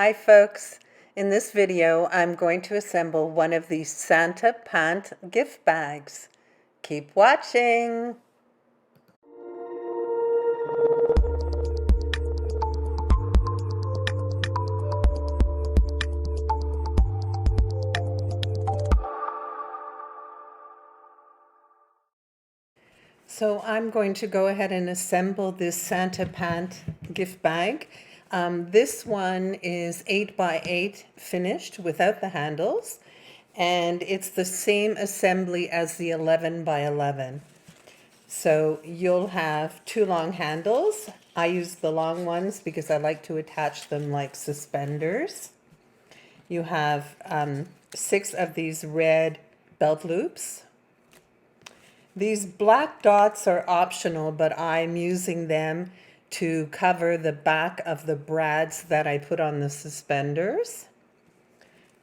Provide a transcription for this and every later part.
Hi folks, in this video I'm going to assemble one of these Santa Pant gift bags. Keep watching! So I'm going to go ahead and assemble this Santa Pant gift bag. This one is 8 by 8 finished without the handles, and it's the same assembly as the 11 by 11. So you'll have two long handles. I use the long ones because I like to attach them like suspenders. You have 6 of these red belt loops. These black dots are optional, but I'm using them to cover the back of the brads that I put on the suspenders.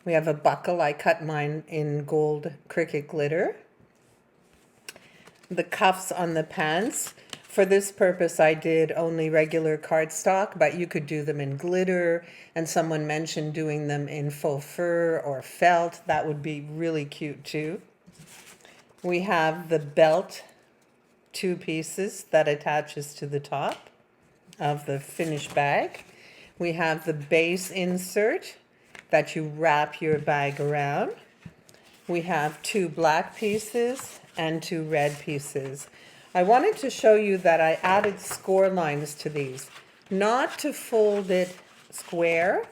We have a buckle. I cut mine in gold CRICUT glitter. The cuffs on the pants. For this purpose, I did only regular cardstock, but you could do them in glitter, and someone mentioned doing them in faux fur or felt. That would be really cute too. We have the belt, 2 pieces that attaches to the top of the finished bag. We have the base insert that you wrap your bag around. We have 2 black pieces and 2 red pieces. I wanted to show you that I added score lines to these, not to fold it square,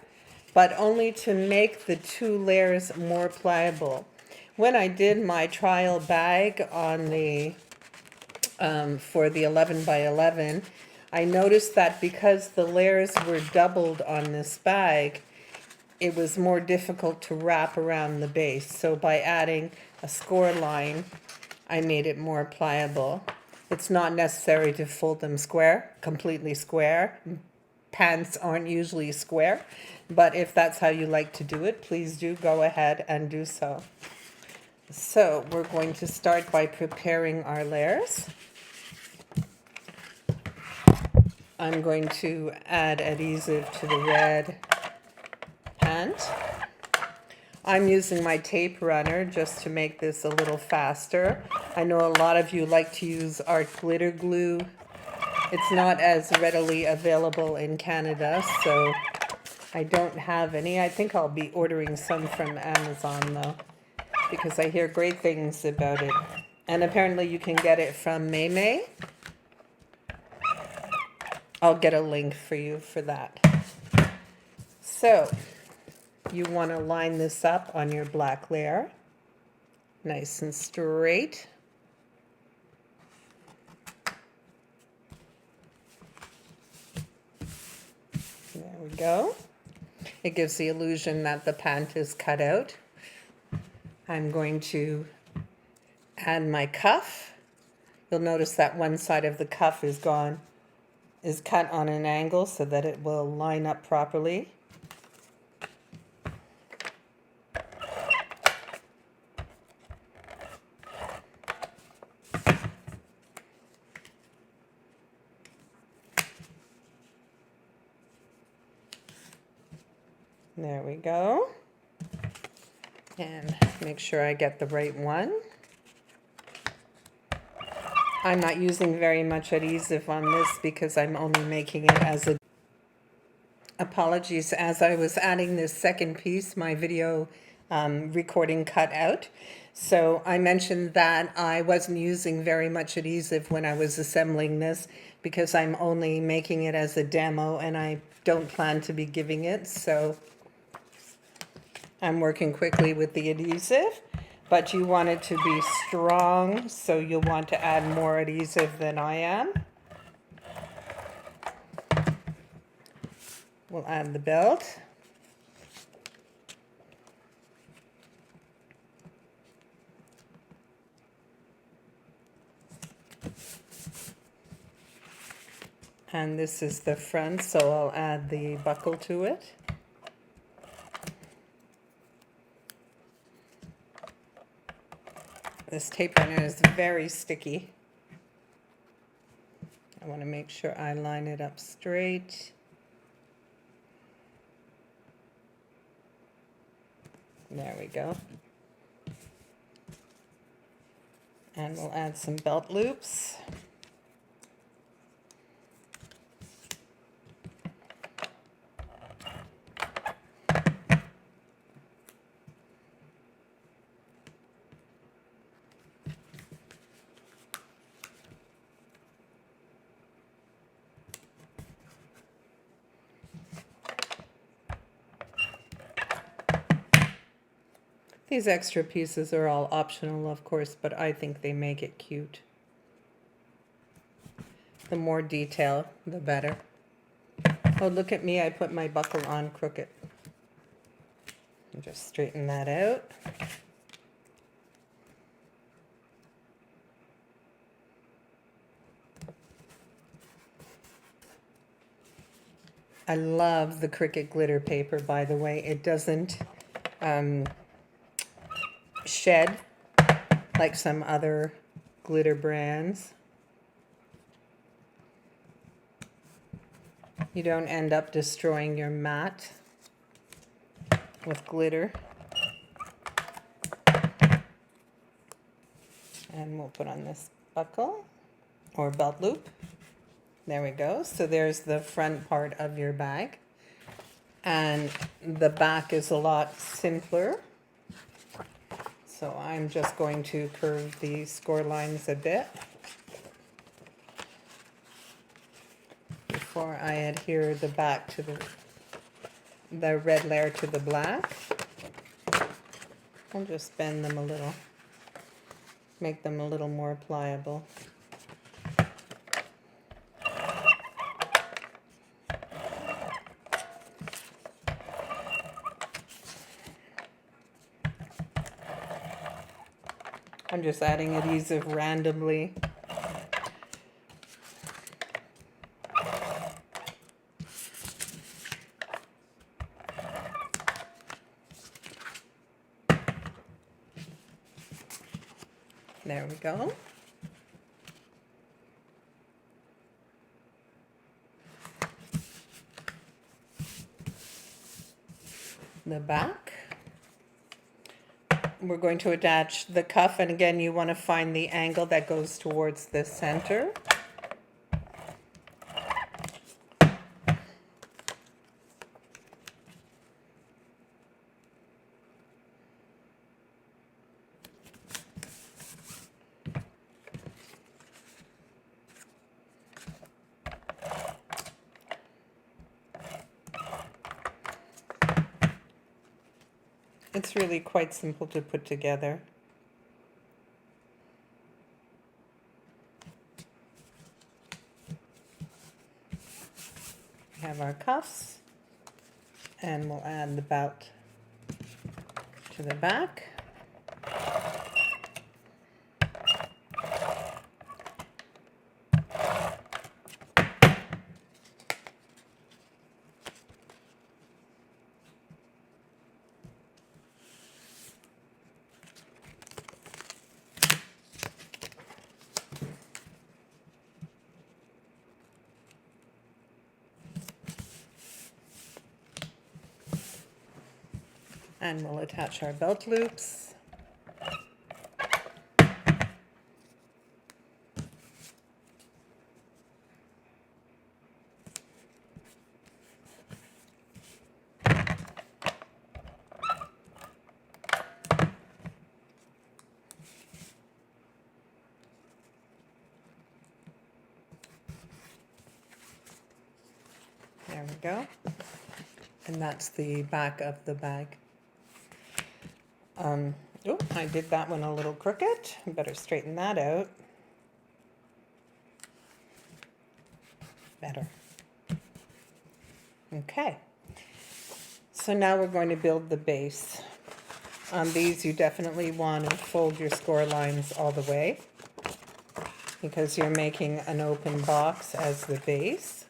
but only to make the 2 layers more pliable. When I did my trial bag on the for the 11 by 11, I noticed that because the layers were doubled on this bag, it was more difficult to wrap around the base. So by adding a score line, I made it more pliable. It's not necessary to fold them square, completely square. Pants aren't usually square, but if that's how you like to do it, please do go ahead and do so. So we're going to start by preparing our layers. I'm going to add adhesive to the red pant. I'm using my tape runner just to make this a little faster. I know a lot of you like to use art glitter glue. It's not as readily available in Canada, so I don't have any. I think I'll be ordering some from Amazon though, because I hear great things about it. And apparently you can get it from May. I'll get a link for you for that. So you want to line this up on your black layer, nice and straight. There we go. It gives the illusion that the pant is cut out. I'm going to add my cuff. You'll notice that one side of the cuff is cut on an angle so that it will line up properly. There we go. And make sure I get the right one. I'm not using very much adhesive on this because I'm only making it as a... Apologies, as I was adding this second piece, my video recording cut out. So I mentioned that I wasn't using very much adhesive when I was assembling this because I'm only making it as a demo and I don't plan to be giving it. So I'm working quickly with the adhesive. But you want it to be strong, so you'll want to add more adhesive than I am. We'll add the belt. And this is the front, so I'll add the buckle to it. This tape runner is very sticky. I want to make sure I line it up straight. There we go. And we'll add some belt loops. These extra pieces are all optional, of course, but I think they make it cute. The more detail, the better. Oh, look at me, I put my buckle on crooked. And just straighten that out. I love the CRICUT glitter paper, by the way. It doesn't shed like some other glitter brands. You don't end up destroying your mat with glitter. And we'll put on this buckle or belt loop. There we go. So there's the front part of your bag. And the back is a lot simpler. So I'm just going to curve the score lines a bit before I adhere the back to the red layer to the black. I'll just bend them a little, make them a little more pliable. I'm just adding adhesive randomly. There we go. The back. We're going to attach the cuff, and again you want to find the angle that goes towards the center. It's really quite simple to put together. We have our cuffs, and we'll add the belt to the back. And we'll attach our belt loops. There we go. And that's the back of the bag. Oh, I did that one a little crooked. Better straighten that out. Better. Okay. So now we're going to build the base. On these, you definitely want to fold your score lines all the way because you're making an open box as the base.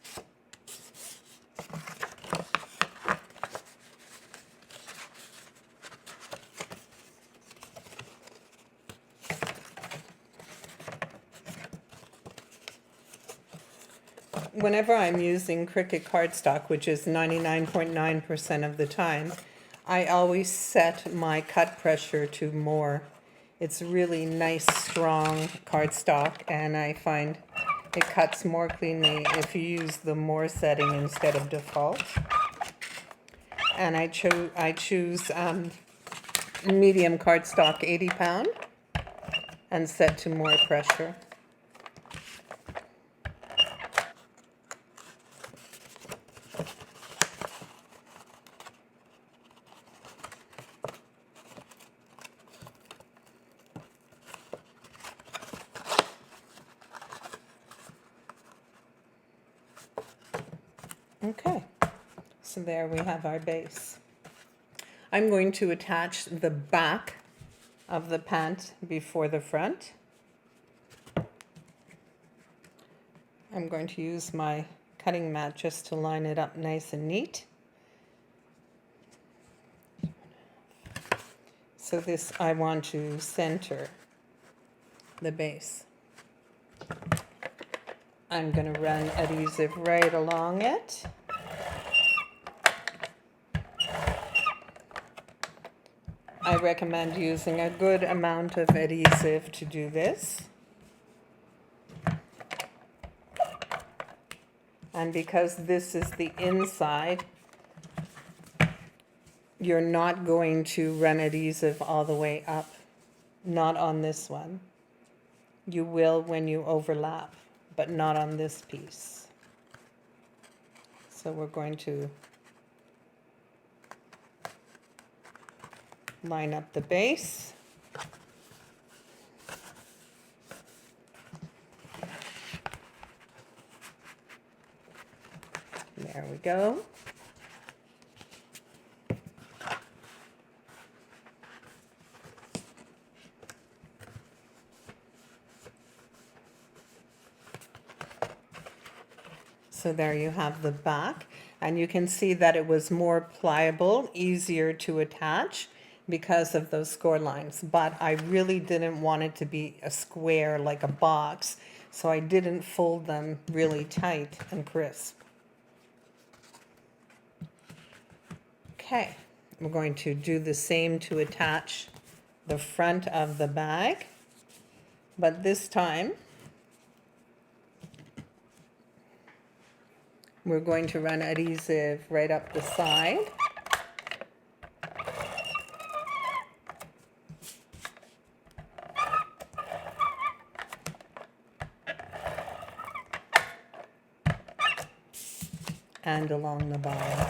Whenever I'm using CRICUT cardstock, which is 99.9% of the time, I always set my cut pressure to more. It's really nice, strong cardstock, and I find it cuts more cleanly if you use the more setting instead of default. And I choose medium cardstock, 80 pound, and set to more pressure. Okay, so there we have our base. I'm going to attach the back of the pant before the front. I'm going to use my cutting mat just to line it up nice and neat. So this, I want to center the base. I'm going to run adhesive right along it. I recommend using a good amount of adhesive to do this. And because this is the inside, you're not going to run adhesive all the way up. Not on this one. You will when you overlap, but not on this piece. So we're going to line up the base. There we go. So there you have the back, and you can see that it was more pliable, easier to attach because of those score lines. But I really didn't want it to be a square like a box, so I didn't fold them really tight and crisp. Okay, we're going to do the same to attach the front of the bag, but this time we're going to run adhesive right up the side. And along the bottom.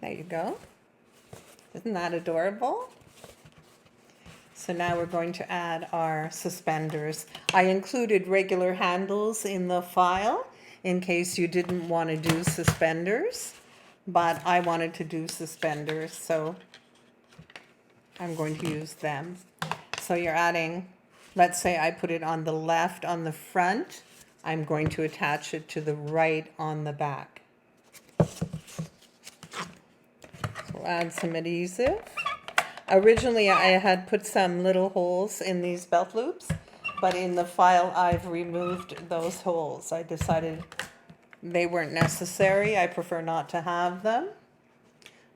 There you go. Isn't that adorable? So now we're going to add our suspenders. I included regular handles in the file in case you didn't want to do suspenders, but I wanted to do suspenders, so I'm going to use them. So you're adding, let's say I put it on the left on the front, I'm going to attach it to the right on the back. We'll add some adhesive. Originally I had put some little holes in these belt loops, but in the file I've removed those holes. I decided they weren't necessary. I prefer not to have them,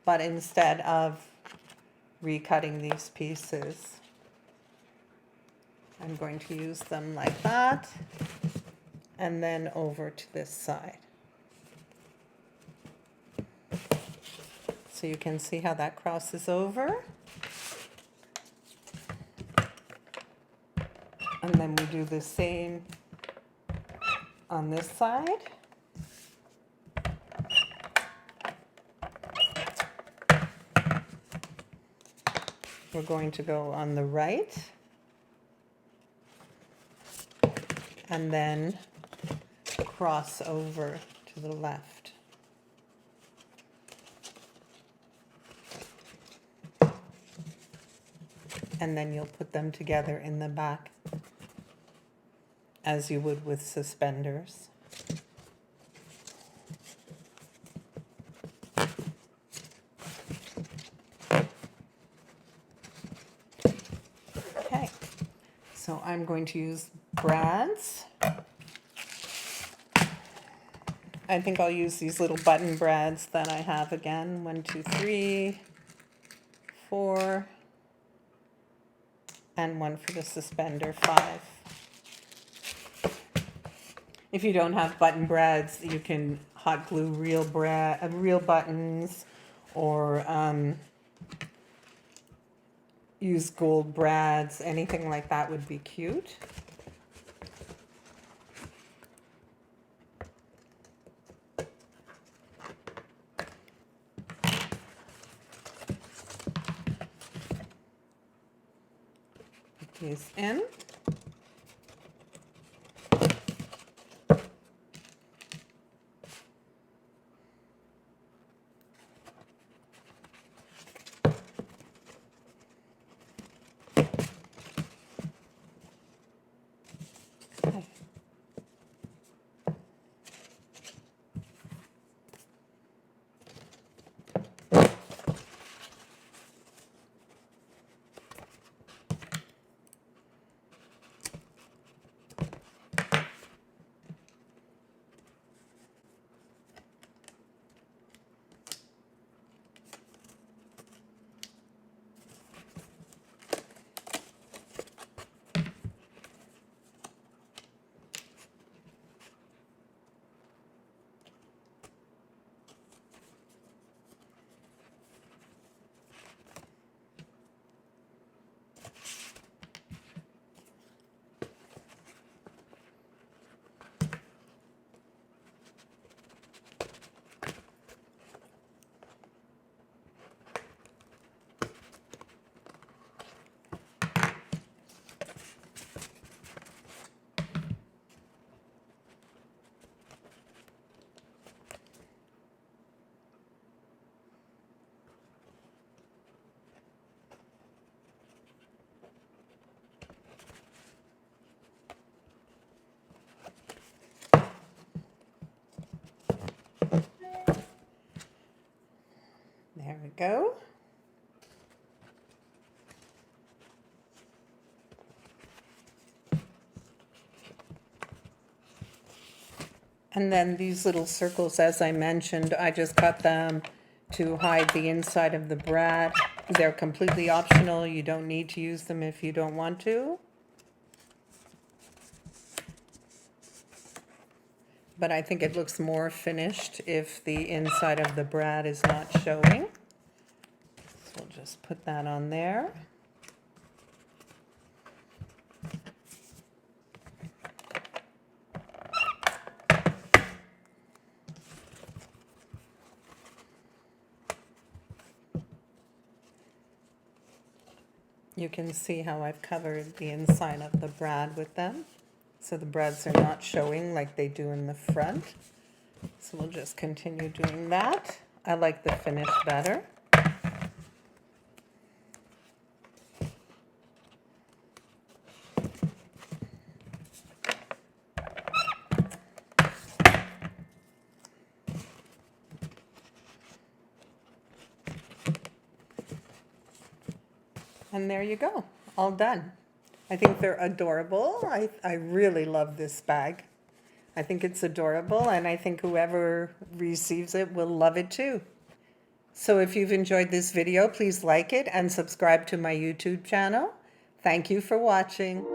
but instead of recutting these pieces, I'm going to use them like that. and then over to this side. So you can see how that crosses over. And then we do the same on this side. We're going to go on the right and then cross over to the left. And then you'll put them together in the back as you would with suspenders. Okay, so I'm going to use brads. I think I'll use these little button brads that I have again. 1, 2, 3, 4, and one for the suspender, 5. If you don't have button brads, you can hot glue real buttons, or use gold brads. Anything like that would be cute. Put these in. There we go. And then these little circles, as I mentioned, I just cut them to hide the inside of the brad. They're completely optional. You don't need to use them if you don't want to. But I think it looks more finished if the inside of the brad is not showing. So we'll just put that on there. You can see how I've covered the inside of the brad with them. So the brads are not showing like they do in the front. So we'll just continue doing that. I like the finish better. And there you go, all done. I think they're adorable. I really love this bag. I think it's adorable, and I think whoever receives it will love it too. So if you've enjoyed this video, please like it and subscribe to my YouTube channel. Thank you for watching.